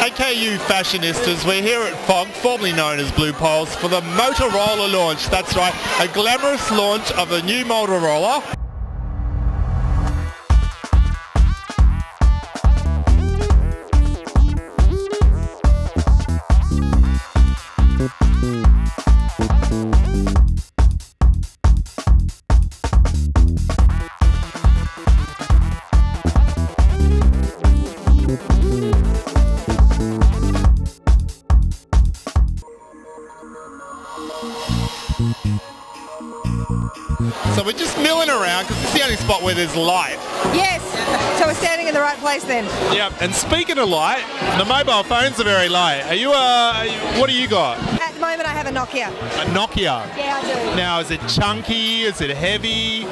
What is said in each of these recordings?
AKU fashionistas, we're here at FOG, formerly known as Blue Poles, for the Motorola launch. That's right, a glamorous launch of a new Motorola. So we're just milling around because it's the only spot where there's light. Yes, so we're standing in the right place then. Yeah, and speaking of light, the mobile phones are very light. Are you, what do you got? At the moment I have a Nokia. A Nokia? Yeah, I do. Now, is it chunky? Is it heavy?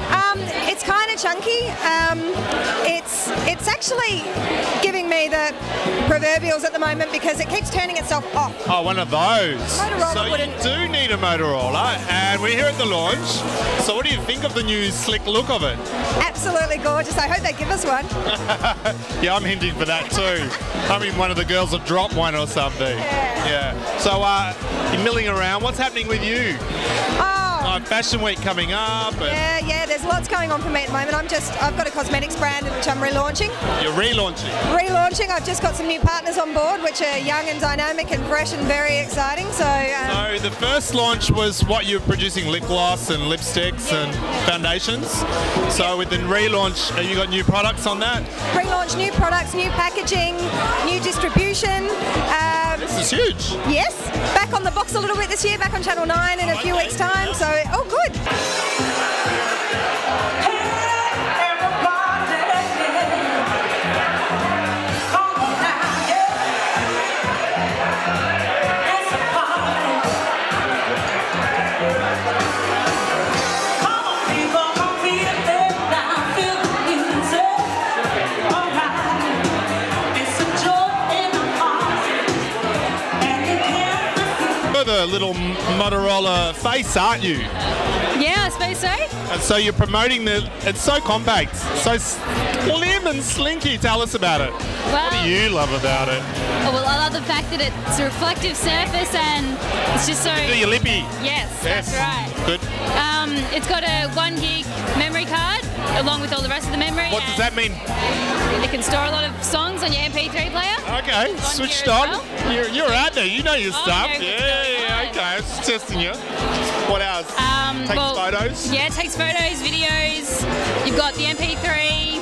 It's kind of chunky. It's actually giving me the proverbials at the moment because it keeps turning itself off. Oh, one of those. Motorola so wouldn't. You do need a Motorola, and we're here at the launch. So what do you think of the new slick look of it? Absolutely gorgeous. I hope they give us one. Yeah, I'm hinting for that too. I mean, one of the girls will drop one or something. Yeah. So you're milling around. What's happening with you? Fashion Week coming up. Yeah, there's lots going on for me at the moment. I've got a cosmetics brand which I'm relaunching. You're relaunching? Relaunching. I've just got some new partners on board which are young and dynamic and fresh and very exciting. So the first launch was what you're producing lip gloss and lipsticks and foundations. So with the relaunch, have you got new products on that? Relaunch, new products, new packaging, new distribution. This is huge. Yes, back on the box a little bit this year, back on Channel 9 in a few weeks' time. So, oh, good. The little Motorola face, aren't you? Yeah, I suppose so. And so you're promoting it's so compact, so slim and slinky. Tell us about it. Well, what do you love about it? Oh, well, I love the fact that it's a reflective surface and it's just so... Do your lippy? Yes, that's right. Good. It's got a 1 gig memory card along with all the rest of the memory. What does that mean? It can store a lot of songs on your MP3 player. Okay, switched on. Well. You're out there, you know your stuff. Yeah, okay, I was just testing you. What else? Takes photos? Yeah, it takes photos, videos. You've got the MP3.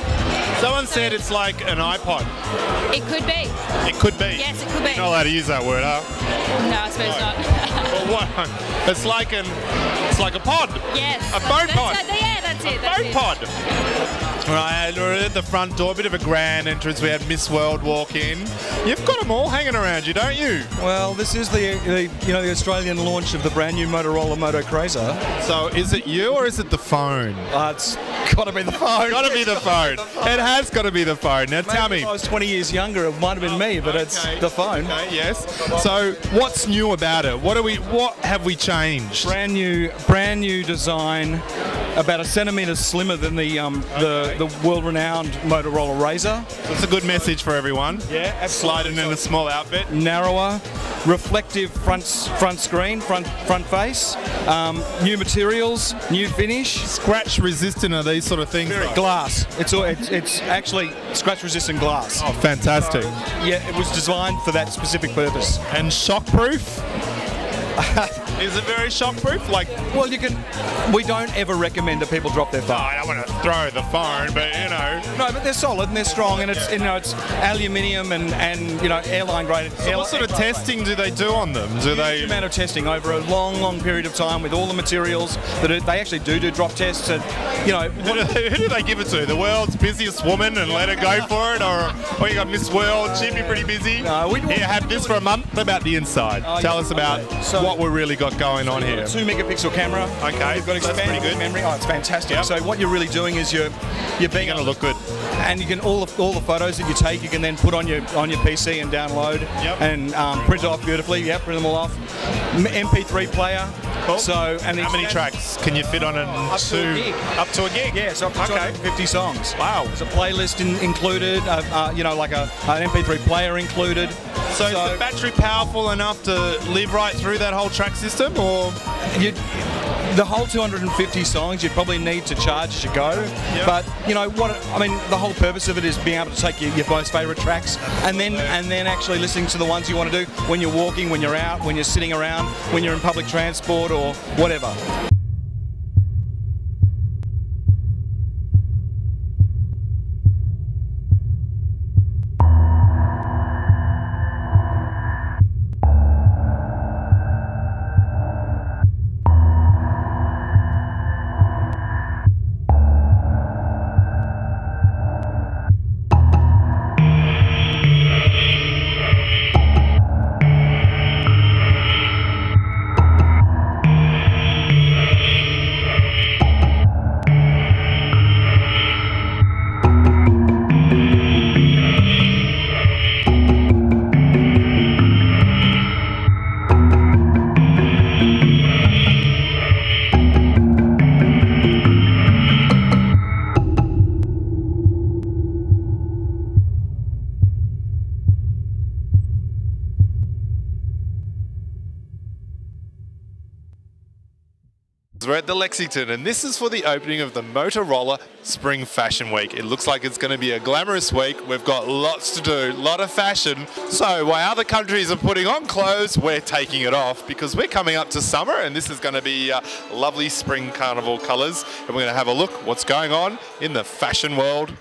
Someone said it's like an iPod. It could be. It could be? Yes, it could be. You're not allowed to use that word, huh? No, I suppose not. Well, what? It's like a pod. Yes. A phone pod. Yeah, that's it. Phone pod. Right, we're at the front door, a bit of a grand entrance. We had Miss World walk in. You've got them all hanging around you, don't you? Well, this is the Australian launch of the brand new Motorola Moto Razor. So is it you or is it the phone? It's got to be the phone. Got to be the phone. It has got to be the phone. Now tell me. If I was 20 years younger, it might have been me, but it's the phone. Okay, yes. So what's new about it? What have we changed? Brand new design. About a centimetre slimmer than the world-renowned Motorola Razr. That's a good message for everyone. Yeah, absolutely. Sliding in a small outfit. Narrower, reflective front screen, front face. New materials, new finish. Scratch resistant are these sort of things? Glass. It's actually scratch-resistant glass. Oh, fantastic. So, yeah, it was designed for that specific purpose. And shockproof? Is it very shockproof? Well, we don't ever recommend that people drop their phone. No, I don't want to throw the phone, but No, but they're solid and they're strong, and it's aluminium and airline grade. So what sort of testing do they do on them? Huge amount of testing over a long period of time with all the materials that they actually do drop tests, and Who do they give it to? The world's busiest woman and let her go for it, or you got Miss World? She'd be pretty busy. No, Here, have this for a month. About the inside. Tell us about what we've really got going on here. 2 megapixel camera. Okay, you've got expanded good memory. Oh, it's fantastic. Yep. So what you're really doing is you're being going to look good, and you can all the photos that you take, you can then put on your PC and download and print off beautifully. Yeah, print them all off. MP3 player. Cool. So and how many tracks can you fit on it? Up to a gig. Up to a gig. Yeah, so up to 250 songs. Wow. There's a playlist included. Like an MP3 player included. So is the battery powerful enough to live right through that whole track system, or? The whole 250 songs you probably need to charge as you go, but you know what? I mean, the whole purpose of it is being able to take your most favourite tracks, and then actually listening to the ones you want to do when you're walking, when you're out, when you're sitting around, when you're in public transport or whatever. We're at the Lexington, and this is for the opening of the Motorola Spring Fashion Week. It looks like it's going to be a glamorous week. We've got lots to do, a lot of fashion. So while other countries are putting on clothes, we're taking it off because we're coming up to summer, and this is going to be lovely spring carnival colours. And we're going to have a look what's going on in the fashion world.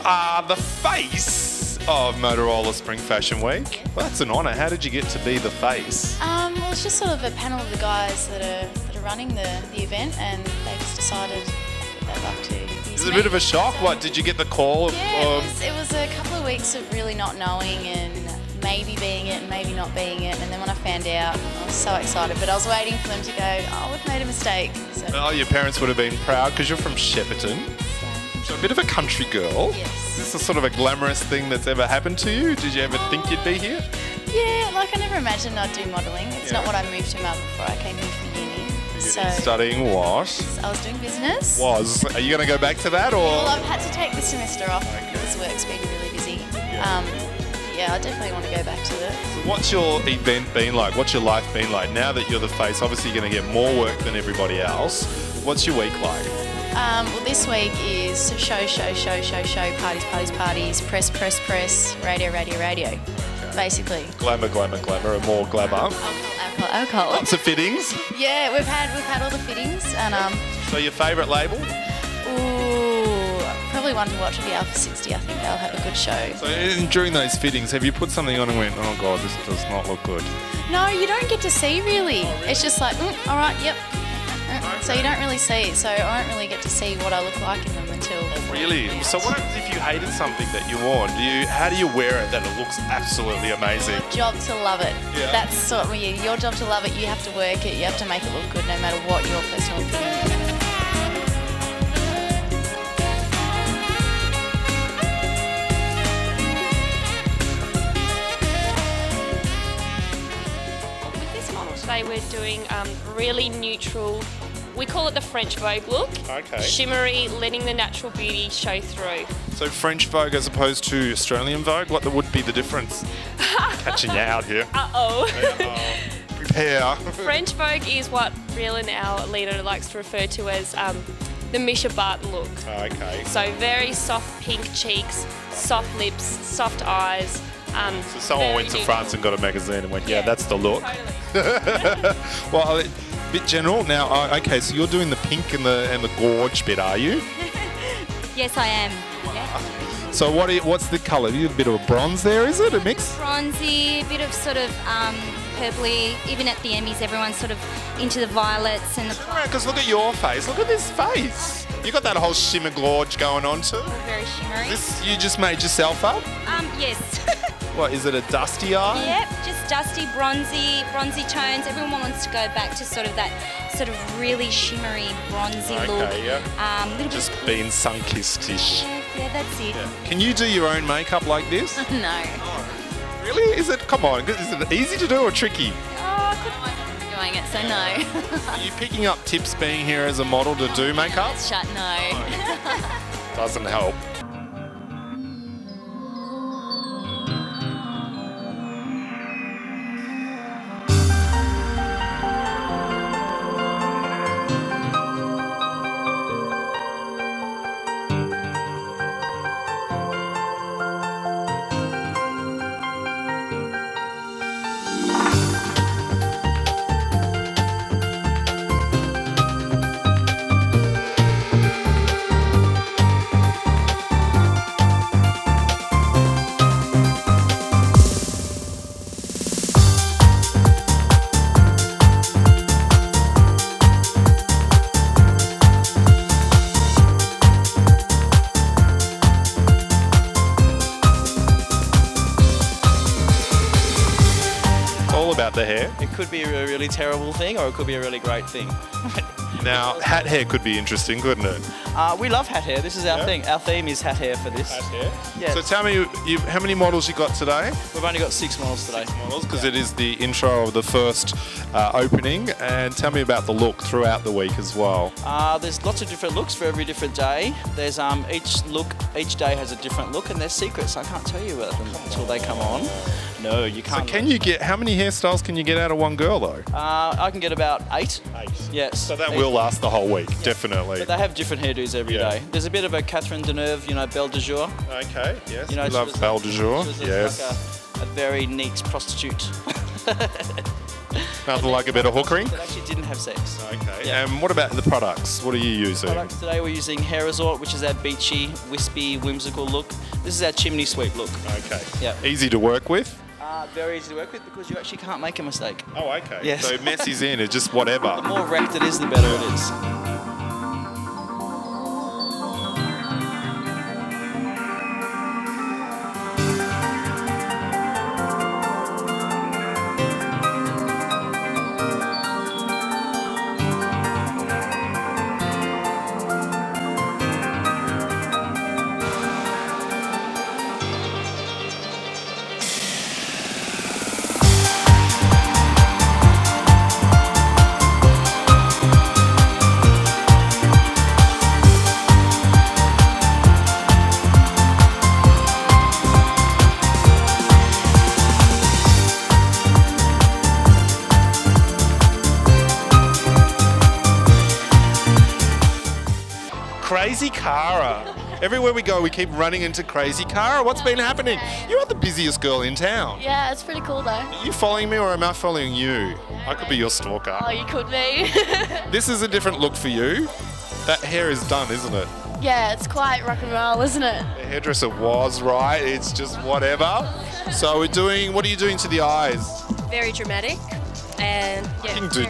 are the face of Motorola Spring Fashion Week. Well, that's an honour. How did you get to be the face? Well, it's just sort of a panel of the guys that are running the event, and they just decided they'd like to use Is it a bit of a shock? What, did you get the call? Yeah, it was a couple of weeks of really not knowing and maybe being it and maybe not being it, and then when I found out, I was so excited, but I was waiting for them to go, oh, we've made a mistake. So. Oh, your parents would have been proud because you're from Shepparton. So a bit of a country girl. Yes. Is this a sort of a glamorous thing that's ever happened to you? Did you ever think you'd be here? Yeah, like I never imagined I'd do modelling. It's not what I moved to Melbourne for. I came here from uni. So studying what? I was doing business. Are you going to go back to that, or? Well, I've had to take the semester off because work's been really busy. Yeah, I definitely want to go back to it. So what's your event been like? What's your life been like? Now that you're the face, obviously you're going to get more work than everybody else. What's your week like? Well, this week is show, parties, press, radio. Basically. Glamour, and more glamour. Alcohol. Lots of fittings. Yeah, we've had all the fittings, and So your favourite label? Probably one to watch will be Alpha 60. I think they'll have a good show. So during those fittings, have you put something on and went, oh god, this does not look good? No, you don't get to see really. It's just like, all right, yep. So you don't really see. So I don't really get to see what I look like in them until. Really? Yeah. So what happens if you hated something that you wore? How do you wear it that it looks absolutely amazing? Your job to love it. Yeah. That's sort of your job to love it. You have to work it. You have to make it look good, no matter what your personal opinion is. Today we're doing really neutral, we call it the French Vogue look. Okay. Shimmery, letting the natural beauty show through. So French Vogue as opposed to Australian Vogue, what would be the difference? Catching you out here. Uh-oh. Prepare. French Vogue is what Galan, our leader, likes to refer to as the Misha Barton look. Okay. So very soft pink cheeks, soft lips, soft eyes. So someone went to France and got a magazine and went, yeah, that's the look. Totally. Well, a bit general. Now, okay, so you're doing the pink and the gorge bit, are you? Yes, I am. So what's the colour? A bit of a bronze there, is it? A mix? Bronzy, a bit of sort of purpley. Even at the Emmys, everyone's sort of into the violets and the... Because look at your face. Look at this face. You got that whole shimmer gorge going on too. Very shimmery. This you just made yourself up? Yes. What, is it a dusty eye? Yep, just dusty, bronzy tones. Everyone wants to go back to sort of that sort of really shimmery, bronzy look. Okay, yeah. Just being sun-kissed-ish. Yeah, that's it. Yeah. Can you do your own makeup like this? No. Really? Is it? Come on. Is it easy to do or tricky? I couldn't be doing it, so no. Are you picking up tips being here as a model to do makeup? Shut no. Doesn't help. About the hair. It could be a really terrible thing, or it could be a really great thing. Now, hat hair could be interesting, couldn't it? We love hat hair. This is our thing. Our theme is hat hair for this. Hat hair? Yes. So tell me, how many models you got today? We've only got 6 models today. 6 models, because it is the intro of the first opening. And tell me about the look throughout the week as well. There's lots of different looks for every different day. There's each day has a different look, and there's secrets. I can't tell you about them until they come on. No, you can't. So how many hairstyles can you get out of one girl though? I can get about 8. 8? Yes. So that will last the whole week, definitely. But they have different hairdos every day. There's a bit of a Catherine Deneuve, Belle de Jour. Okay, yes. We love Belle de Jour, yes. Like a very neat prostitute. Nothing like a bit of hookering? That actually didn't have sex. Okay. Yeah. And what about the products? What are you using? Products today we're using Hair Resort, which is our beachy, wispy, whimsical look. This is our chimney sweep look. Okay. Yeah. Easy to work with? Very easy to work with because you actually can't make a mistake. Oh, okay. Yes. So messy's in, it's just whatever. The more wrecked it is, the better it is. Crazy Cara. Everywhere we go, we keep running into Crazy Cara. What's been happening? You're the busiest girl in town. Yeah, it's pretty cool though. Are you following me or am I following you? I could be your stalker. Oh, you could be. This is a different look for you. That hair is done, isn't it? Yeah, it's quite rock and roll, isn't it? The hairdresser was right. It's just whatever. So we're doing, what are you doing to the eyes? Very dramatic and yeah, You can do,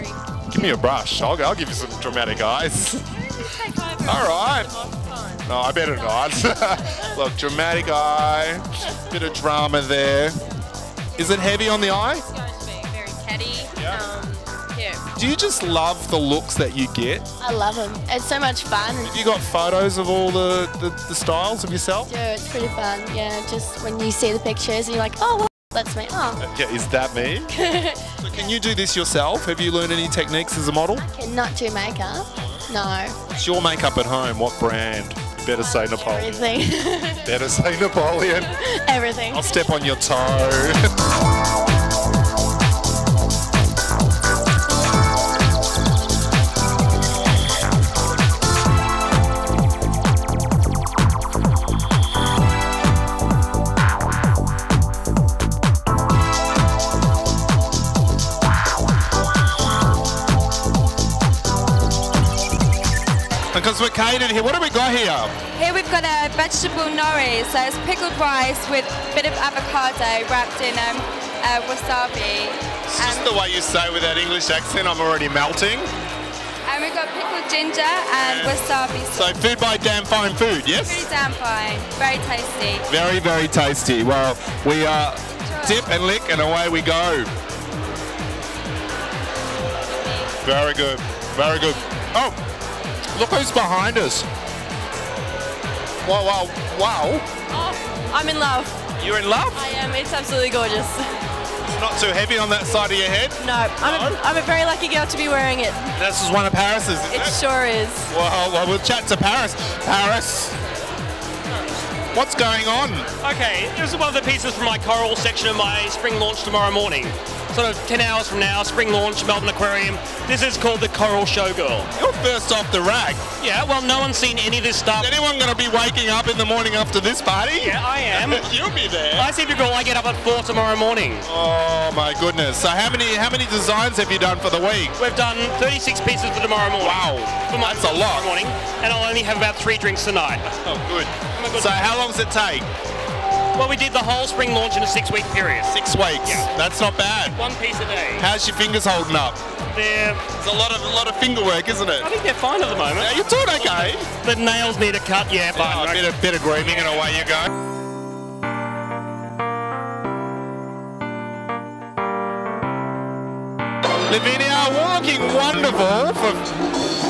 give me a brush. I'll give you some dramatic eyes. All right. No, I better not. Look, dramatic eye, bit of drama there. Is it heavy on the eye? It's going to be very catty. Yeah. Do you just love the looks that you get? I love them. It's so much fun. Have you got photos of all the styles of yourself? Yeah, it's pretty fun. Yeah, just when you see the pictures and you're like, oh, well, that's me. Oh. Yeah, is that me? So can you do this yourself? Have you learned any techniques as a model? Cannot do makeup. No. It's your makeup at home. What brand? You better say Napoleon. Everything. Better say Napoleon. Everything. I'll step on your toe. Because we're catered here. What have we got here? Here we've got a vegetable nori, so it's pickled rice with a bit of avocado wrapped in wasabi. It's just the way you say with that English accent, I'm already melting. And we've got pickled ginger and wasabi So sauce. food by damn fine food, yes? Pretty damn fine, very tasty. Very, very tasty. Well, we dip and lick and away we go. Very good, very good. Oh, look who's behind us. Wow, wow, wow. Oh, I'm in love. You're in love? I am. It's absolutely gorgeous. Not too heavy on that side of your head? No, I'm a very lucky girl to be wearing it. This is one of Paris's, isn't It it? sure is. Well, we'll chat to Paris. Paris, what's going on? Okay, this is one of the pieces from my coral section of my spring launch tomorrow morning. Sort of 10 hours from now, spring launch, Melbourne Aquarium. This is called the Coral Showgirl. You're first off the rack. Yeah, well, no one's seen any of this stuff. Is anyone going to be waking up in the morning after this party? Yeah, I am. You'll be there. I seem to go, I get up at 4 tomorrow morning. Oh my goodness. So how many designs have you done for the week? We've done 36 pieces for tomorrow morning. Wow, that's a lot. Morning, and I'll only have about 3 drinks tonight. Oh, good. So how long does it take? Well, we did the whole spring launch in a 6-week period. 6 weeks. Yeah. That's not bad. 1 piece a day. How's your fingers holding up? It's a lot of finger work, isn't it? I think they're fine at the moment. Yeah, you're doing okay. The nails need a cut, yeah, fine. A bit of grooming and away you go. Lavinia, looking wonderful for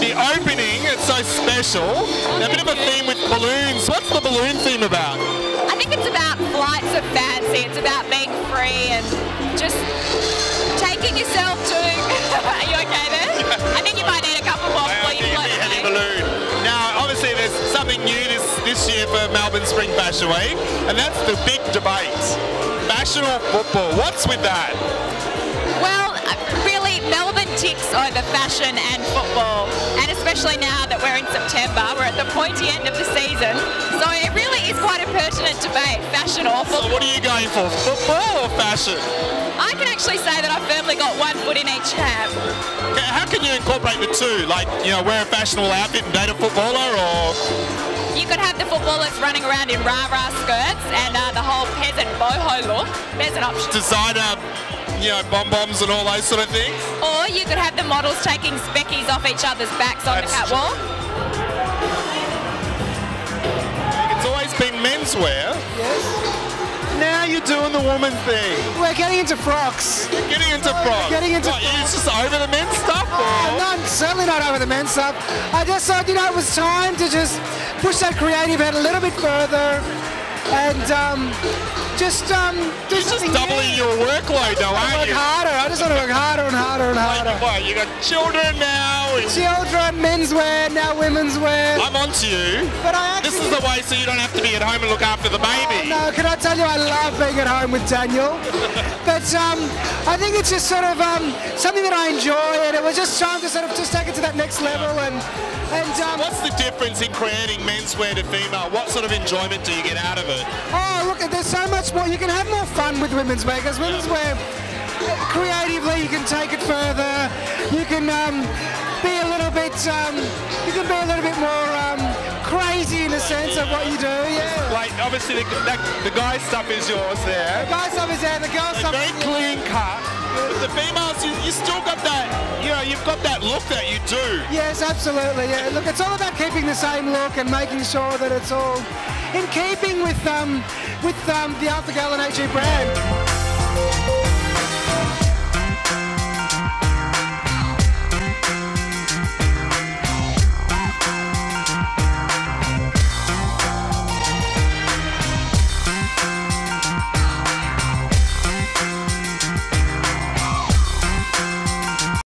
the opening. It's so special. A bit of a theme with balloons. What's the balloon theme about? I think it's about flights of fancy. It's about being free and just taking yourself to... Are you okay there? I think you might need a couple more before you float. Heavy balloon. Now, obviously, there's something new this year for Melbourne Spring Fashion Week, and that's the big debate. Fashion or football? What's with that? Well, really, Melbourne ticks over fashion and football, and especially now that we're in September, we're at the pointy end of the season, so it really is quite a pertinent debate, fashion or football. So what are you going for, football or fashion? I can actually say that I've firmly got one foot in each camp. How can you incorporate the two? Like, you know, wear a fashionable outfit and date a footballer, or...? You could have the footballers running around in rah-rah skirts and the whole peasant boho look. There's an option. Designer, you know, bomb-bombs and all those sort of things? Or you could have the models taking speckies off each other's backs on the catwalk. It's always been menswear. Yes. Now you're doing the woman thing. We're getting into frocks. You're getting into frocks? Getting into what, you're just over the men's stuff? Or? No, I'm certainly not over the men's stuff. I just thought, you know, it was time to just push that creative head a little bit further and just You're just doubling your workload though, aren't you? Harder. I just want to work harder and harder and harder. What, you got children now? Children, menswear, now women's wear. I'm onto you. But I actually... This is the way so you don't have to be at home and look after the baby. Oh, no, can I tell you I love being at home with Daniel. But I think it's just sort of something that I enjoy, and it was just time to sort of just take it to that next level. And what's the difference in creating menswear to female? What sort of enjoyment do you get out of it? Oh, look, there's so much more. You can have more fun with women's wear, because women's wear, creatively, you can take it further. You can be a little bit, more crazy in the sense of what you do. Yeah. Like obviously the guy stuff is yours there. The guy stuff is there. The girl stuff. Very clean cut. But the females, you still got that. You know, you've got that look that you do. Yes, absolutely. Yeah. Look, it's all about keeping the same look and making sure that it's all in keeping with the Galan AG brand.